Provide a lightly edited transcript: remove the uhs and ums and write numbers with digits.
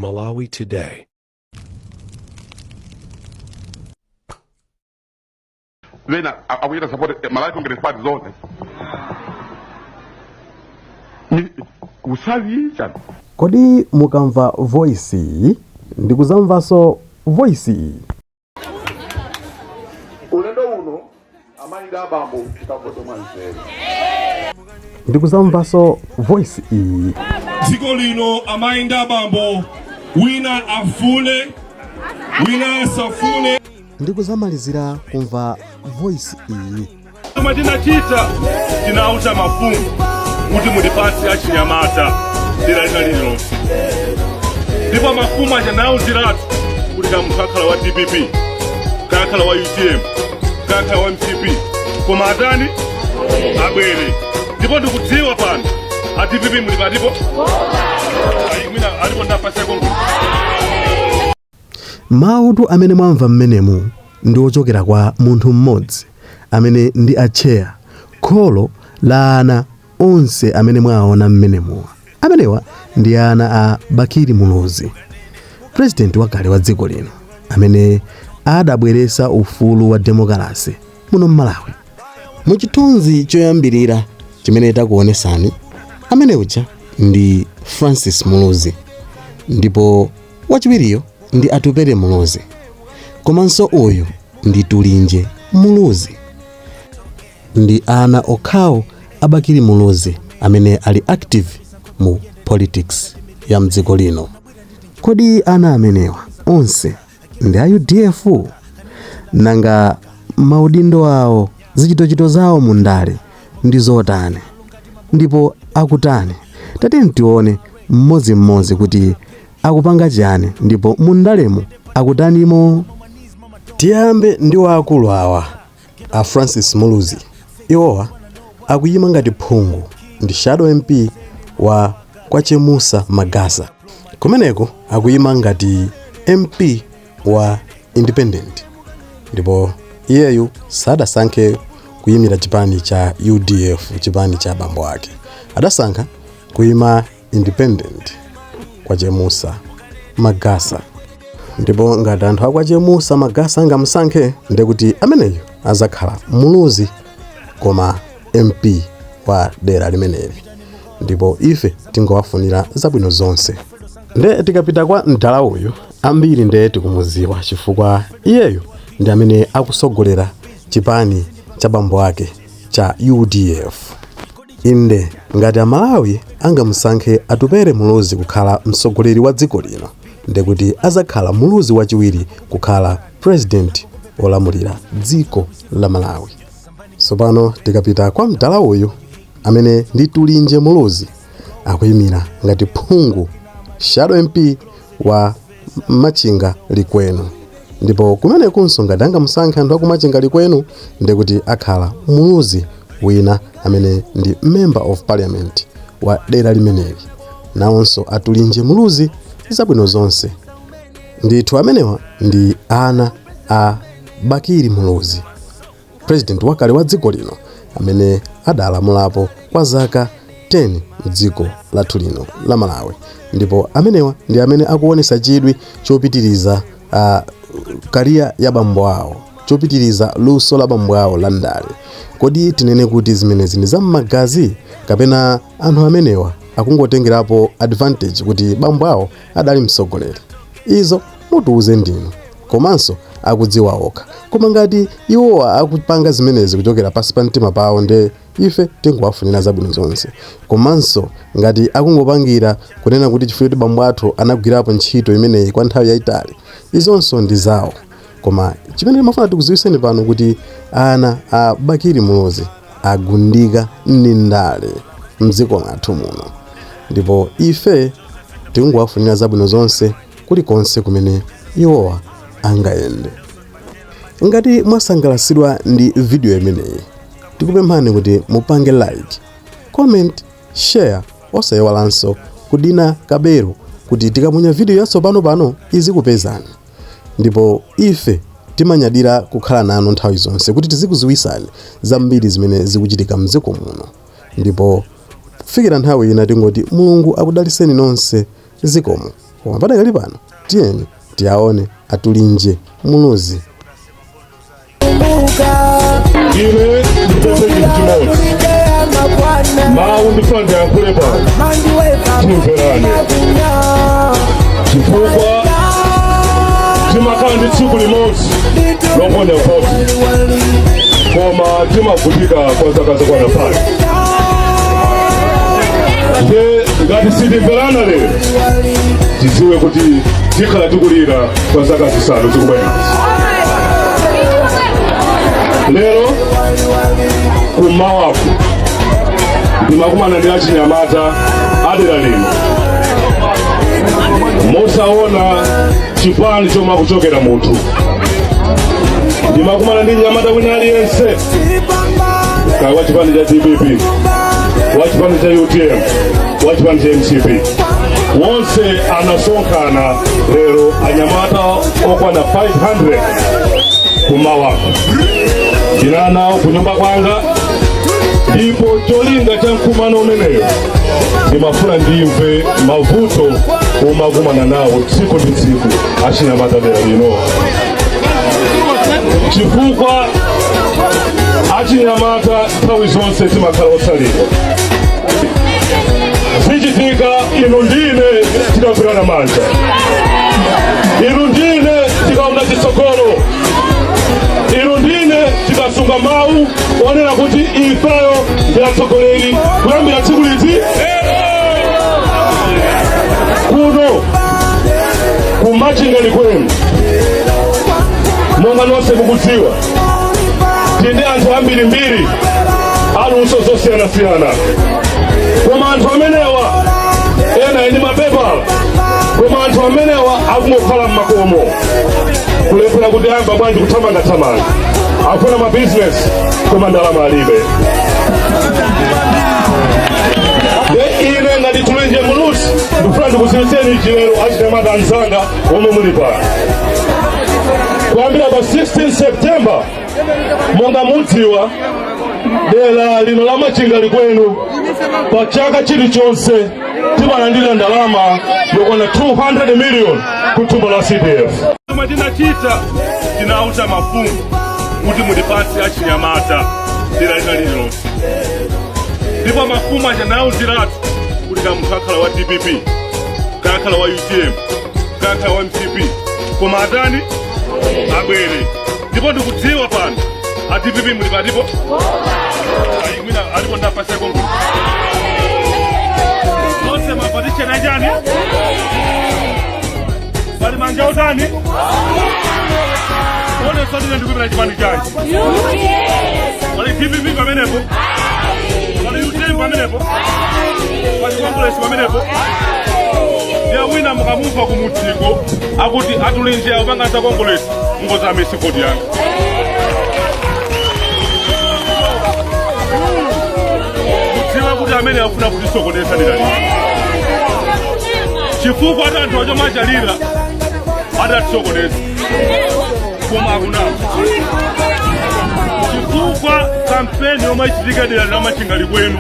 Malawi Today. Then are we going to support Malawi Congress Party zone? Usavi Kodi mukamva voice ndikuzamvaso voice ulendo uno amaida bambo chitapoto mwanzeri ndikuzamvaso voice iyi dziko lino amainda bambo wina afune wina asafune ndikuzamalizira kumva voice iyi koma tinachita tinauta mafumu kuti mulipasi achinyamata dera lina lililonse ndipo mafumu achanautiratu kuti kamunthu akhala wa DPP kakhala wa UTM kakhala wa MCP koma atani abwere ndipo ndikudziwa pano a DPP muli patipo mwina alipo ndapaseko mautu amene mwamva mmenemu ndi ochokera kwa munthu mmodzi amene ndi acheya kholo la ana onse amene mwaona mmenemu. Amenewa ndi ana a Bakiri Muluzi, president wakale wa dziko lino amene adabweresa ufulu wa demokrasi muno Malawi. Muchithunzi choyambirira chimene takuonesani amene uja ndi Francis Muluzi ndipo wachiwiriyo ndi Atupere Muluzi komanso uyu ndi Tulinje Muluzi. Ndi ana okhawo a Bakiri Muluzi amene ali active mu politics ya mdziko lino. Kodi ana amenewa onse ndi a UDF nanga maudindo awo zichitochito zawo mundale ndi zotani ndipo akutani? Tatiyeni tione mmodzi kuti akupanga chani ndipo mundalemo akutanimo. Tiyambe ndi waakulu awa a Francis Muluzi. Iwowa akuyima ngati phungu ndi shadow MP wa Kwachemusa Magasa. Kumeneko akuyima ngati MP wa Independent ndipo iyeyu sadasankhe kuyimira chipani cha UDF, chipani cha bambo ake. Adasankha kuyima Independent Kwachemusa Magasa. Ndipo ngati anthu a Kwachemusa Magasa angamusankhe ndekuti ameneyo azakhala Muluzi koma MP wa dera limeneli. Ndipo ife tingowafunira zabwino zonse. Nde tikapita kwa mdala uyu ambiri nde tikumuziwa chifukwa iyeyo ndi amene akusogolera chipani cha bambo ake cha UDF. Inde ngati Amalawi angamusankhe Atupere Muluzi kukhala msogoleri wa dziko lino ndekuti azakhala Muluzi wachiwiri kukhala president olamulira dziko la Malawi. Sopano tikapita kwa mdala uyu amene ndi Tulinje Muluzi akuyimira ngati phungu shadow MP wa Machinga Likwenu. Ndipo kumenekunso ngati angamusankhe anthu akumachinga Likwenu ndekuti akhala Muluzi wina amene ndi member of parliament wa dera limeneli. Nawonso Tulinje Muluzi zabwino zonse. Ndithu amenewa ndi ana a Bakiri Muluzi, president wakale wa dziko lino amene adalamulapo kwa zaka 10 m'dziko lathu lino la Malawi. Ndipo amenewa ndi amene akuonesa chidwi chopitiriza kariya ya bambo awo, chopitiriza luso la bambo awo la ndale. Kodi tinene kuti zimenezi ndi zam'magazi kapena anthu amenewa akungotengerapo advantage kuti bambo awo adali msogoleri? Izo mutiuze ndinu komanso akudziwa okha. Koma ngati iwowa akupanga zimenezi kuchokera pasi pa mtima pawo nde ife tingowafunira zabwino zonse. Komanso ngati akungopangira kunena kuti chifukwa kuti bambo athu anagwirapo ntchito imeneyi kwa nthawi yayitali, izonso ndi zawo. Koma chimene timafuna tikuziwiseni pano kuti ana a Bakiri Muluzi agundika ndale mdziko lathu muno. Ndipo ife tingowafunira zabwino zonse kulikonse kumene iwowa angayende. Ngati mwasangalasidwa ndi video imeneyi, tikupemphani kuti mupange like, comment, share osayiwalanso kudina kabelo kuti tikaponya video yatsopano pano izikupezani. Ndipo ife timanyadira kukhala nanu nthawi zonse kuti tizikuziwisani zambiri zimene zikuchitika mdziko muno. Ndipo kufikira nthawi ina tingoti Mulungu akudaliseni nonse zikomo. koma padakali pano tiyeni tiyaone atulinje muluzi. Ine ndipese chimozi mawu ndifande yakule pano timverane chifukwa timakhala ndi tsiku limodzi loponya poti koma timavutika kwa zaka zakwana pali. Nde ngati sitimverana lero tidziwe kuti tikhala tikulira kwa zaka zisanu zikubwerazi. Lero kummawaku ndimakumana ndi achinyamata adera lino mosaona chipani chomwe kuchokera munthu. Ndimakumana ndi nyamata wina aliyense kaya wa chipani cha DPP, wa chipani cha UTM, wa chipani cha MCP, wonse anasonkhana lero anyamata okwana 500 kummawaku. Ndinali nawo kunyumba kwanga ndipo cholinga cha mkumano umeneyo ndimafuna ndimve mavuto omakumana nawo tsiku ndi tsiku achinyamata dera lino, chifukwa achinyamata nthawi zonse timakhala osalira. Zichitika inu ndine tikagwirana manja, inu ndine tikaona chitsogolo, inu ndine tikasunga mawu onena kuti ifeyo ndi atsogoleri kuyambira tsiku liti kuno kumachingali kwenu. Monga nonse mukudziwa tindi anthu ambirimbiri aluso zosiyanasiyana, koma anthu amenewa ena ndi mapepala, koma anthu amenewa akungokhala mmakomo kulephera kuti ayamba bwanji kuthamangathamanga, akufuna mabizinesi koma ndalama alibe. Ine ngati tulenje mulusi ndikufuna ndikudziwitseni chilero achinyamata anzanga omwe muli pano. Kuyambira pa 16 September monga mudziwa dera lino la machingali kwenu pa chaka chilichonse timalandira ndalama yokwana 200 million kuthumba la CDF. Chomwe tinachita tinauta mafumu kuti mutipatse achinyamata dera lina lililonse, ndipo mafumu achanautiratu kuti munthu akhala wa DPP, kakhala wa UTM, kakhala wa MCP, koma atani abwere. Ndipo ndikudziwa pano a DPP muli patipo mwina alipo ndapaseko onse mapatishe na jani bali manja utani ole sodi ndikupira chipani chanji wale DPP pamenepo, wale UTM pamenepo, wale Congress pamenepo. Ya wina mukamuva kumutiko akuti atulinje upanga za Congress ngoza mesikodi yanga. Mutiwa kuti amene afuna kutisokoneza ndani. Chifukwa hata anthu ajo machalira adatisokoneza. Koma akuna. Chifukwa kampeni yomwe ichitika dera la machingali kwenu